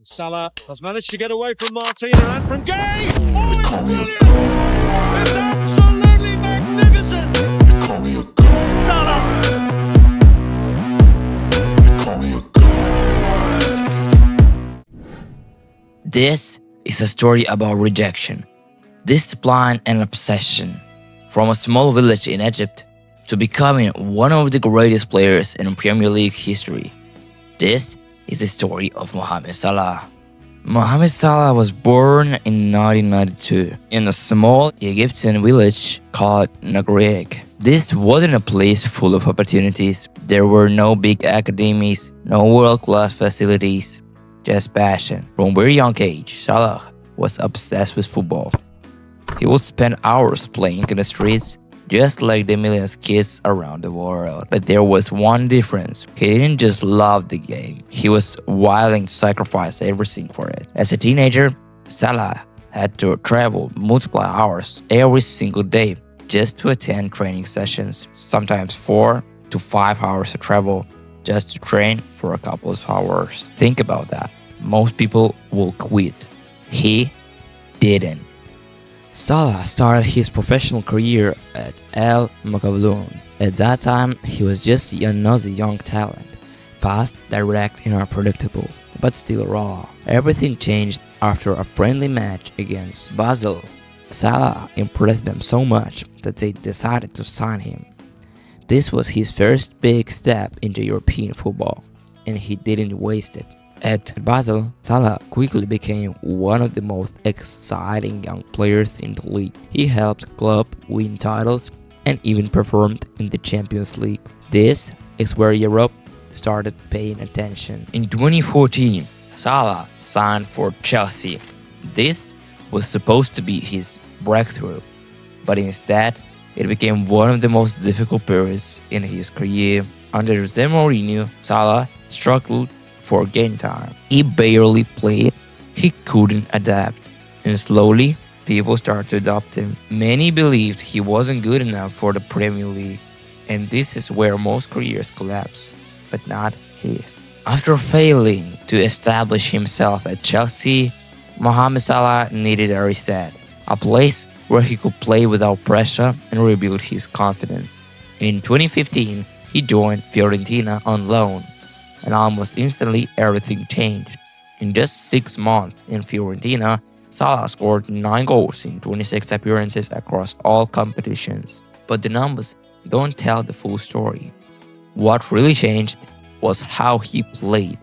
Salah has managed to get away from Martina and from Gay. Oh, it's brilliant! It's absolutely magnificent! Salah! This is a story about rejection, discipline, and obsession. From a small village in Egypt to becoming one of the greatest players in Premier League history. This is the story of Mohamed Salah. Mohamed Salah was born in 1992 in a small Egyptian village called Nagreg. This wasn't a place full of opportunities. There were no big academies, no world-class facilities, just passion. From a very young age, Salah was obsessed with football. He would spend hours playing in the streets, just like the millions of kids around the world. But there was one difference. He didn't just love the game. He was willing to sacrifice everything for it. As a teenager, Salah had to travel multiple hours every single day just to attend training sessions, sometimes 4 to 5 hours of travel just to train for a couple of hours. Think about that. Most people will quit. He didn't. Salah started his professional career at Al Mukawloon. At that time, he was just another young talent, fast, direct, and unpredictable, but still raw. Everything changed after a friendly match against Basel. Salah impressed them so much that they decided to sign him. This was his first big step into European football, and he didn't waste it. At Basel, Salah quickly became one of the most exciting young players in the league. He helped the club win titles and even performed in the Champions League. This is where Europe started paying attention. In 2014, Salah signed for Chelsea. This was supposed to be his breakthrough, but instead, it became one of the most difficult periods in his career. Under Jose Mourinho, Salah struggled for game time. He barely played, he couldn't adapt, and slowly, people started to adopt him. Many believed he wasn't good enough for the Premier League, and this is where most careers collapse, but not his. After failing to establish himself at Chelsea, Mohamed Salah needed a reset, a place where he could play without pressure and rebuild his confidence. In 2015, he joined Fiorentina on loan, and almost instantly everything changed. In just 6 months in Fiorentina, Salah scored 9 goals in 26 appearances across all competitions. But the numbers don't tell the full story. What really changed was how he played.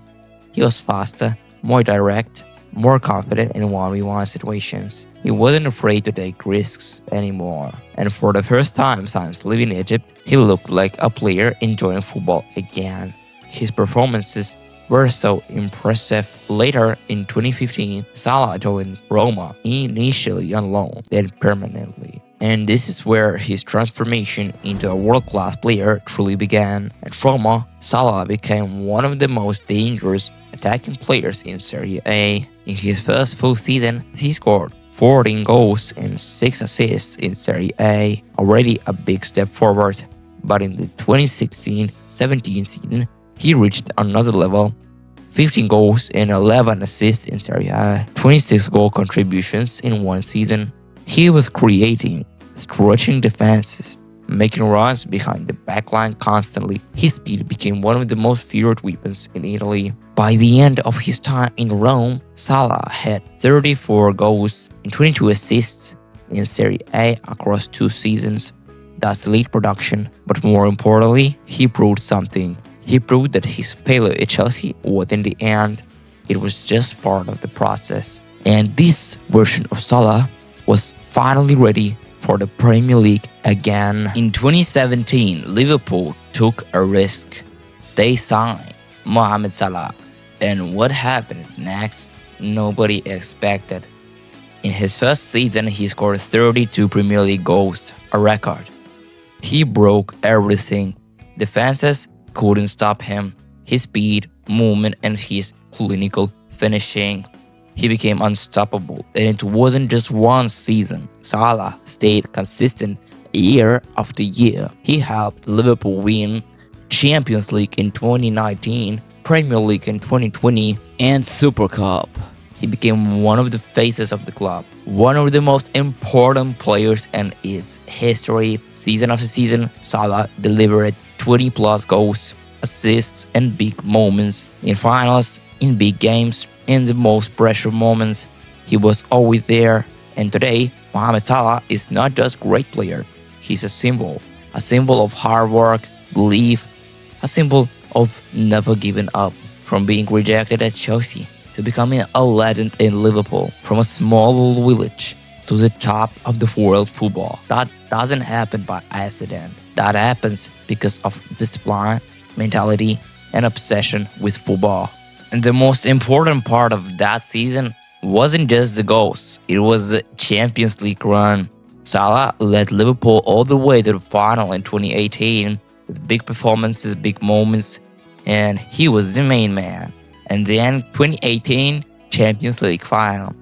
He was faster, more direct, more confident in 1v1 situations. He wasn't afraid to take risks anymore. And for the first time since leaving Egypt, he looked like a player enjoying football again. His performances were so impressive. Later in 2015, Salah joined Roma, initially on loan, then permanently. And this is where his transformation into a world-class player truly began. At Roma, Salah became one of the most dangerous attacking players in Serie A. In his first full season, he scored 14 goals and 6 assists in Serie A, already a big step forward. But in the 2016-17 season, he reached another level, 15 goals and 11 assists in Serie A, 26 goal contributions in one season. He was creating, stretching defenses, making runs behind the backline constantly. His speed became one of the most feared weapons in Italy. By the end of his time in Rome, Salah had 34 goals and 22 assists in Serie A across 2 seasons. That's elite production, but more importantly, he proved something. He proved that his failure at Chelsea wasn't the end, it was just part of the process. And this version of Salah was finally ready for the Premier League again. In 2017, Liverpool took a risk. They signed Mohamed Salah. And what happened next, nobody expected. In his first season, he scored 32 Premier League goals, a record. He broke everything. Defenses couldn't stop him. His speed, movement, and his clinical finishing. He became unstoppable, and it wasn't just one season. Salah stayed consistent year after year. He helped Liverpool win Champions League in 2019 Premier League in 2020 and Super Cup. He became one of the faces of the club, one of the most important players in its history. Season after season, Salah delivered 20 plus goals, assists, and big moments in finals, in big games, in the most pressure moments. He was always there. And today, Mohamed Salah is not just a great player, he's a symbol of hard work, belief, a symbol of never giving up. From being rejected at Chelsea to becoming a legend in Liverpool, from a small village to the top of the world football. That doesn't happen by accident. That happens because of discipline, mentality, and obsession with football. And the most important part of that season wasn't just the goals, it was the Champions League run. Salah led Liverpool all the way to the final in 2018 with big performances, big moments, and he was the main man. And then 2018 Champions League final.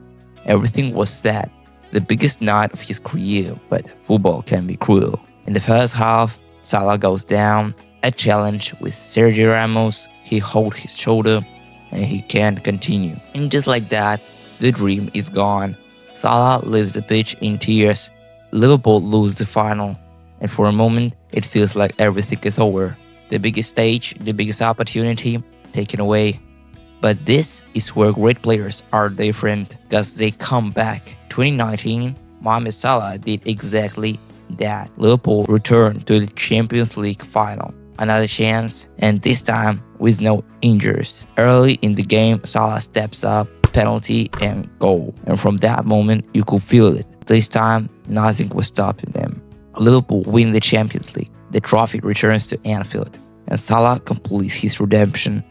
Everything was set. The biggest night of his career, but football can be cruel. In the first half, Salah goes down. A challenge with Sergio Ramos. He holds his shoulder and he can't continue. And just like that, the dream is gone. Salah leaves the pitch in tears. Liverpool lose the final. And for a moment, it feels like everything is over. The biggest stage, the biggest opportunity taken away. But this is where great players are different because they come back. 2019, Mohamed Salah did exactly that. Liverpool returned to the Champions League final. Another chance, and this time with no injuries. Early in the game, Salah steps up, penalty and goal. And from that moment, you could feel it. This time, nothing was stopping them. Liverpool win the Champions League. The trophy returns to Anfield. And Salah completes his redemption.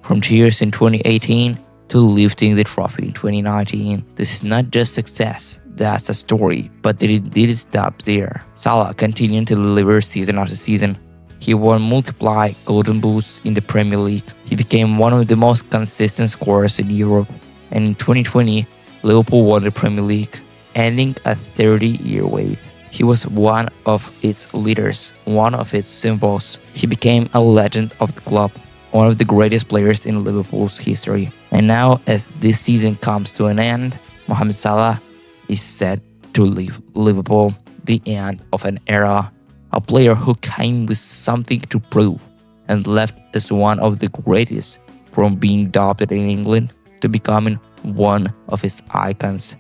From tears in 2018 to lifting the trophy in 2019. This is not just success, that's a story, but it didn't stop there. Salah continued to deliver season after season. He won multiple golden boots in the Premier League. He became one of the most consistent scorers in Europe. And in 2020, Liverpool won the Premier League, ending a 30-year wait. He was one of its leaders, one of its symbols. He became a legend of the club, one of the greatest players in Liverpool's history. And now, as this season comes to an end, Mohamed Salah is set to leave Liverpool, the end of an era. A player who came with something to prove and left as one of the greatest, from being adopted in England to becoming one of its icons.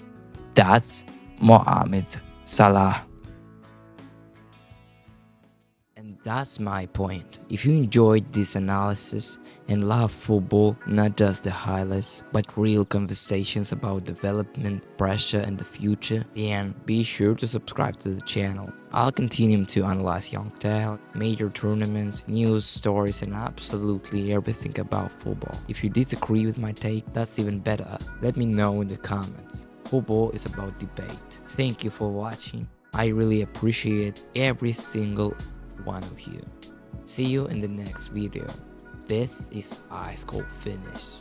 That's Mohamed Salah. And that's my point. If you enjoyed this analysis and love football, not just the highlights, but real conversations about development, pressure, and the future, then be sure to subscribe to the channel. I'll continue to analyze young talent, major tournaments, news, stories, and absolutely everything about football. If you disagree with my take, that's even better. Let me know in the comments. Football is about debate. Thank you for watching. I really appreciate every single one of you. See you in the next video. This is IceColdFinish.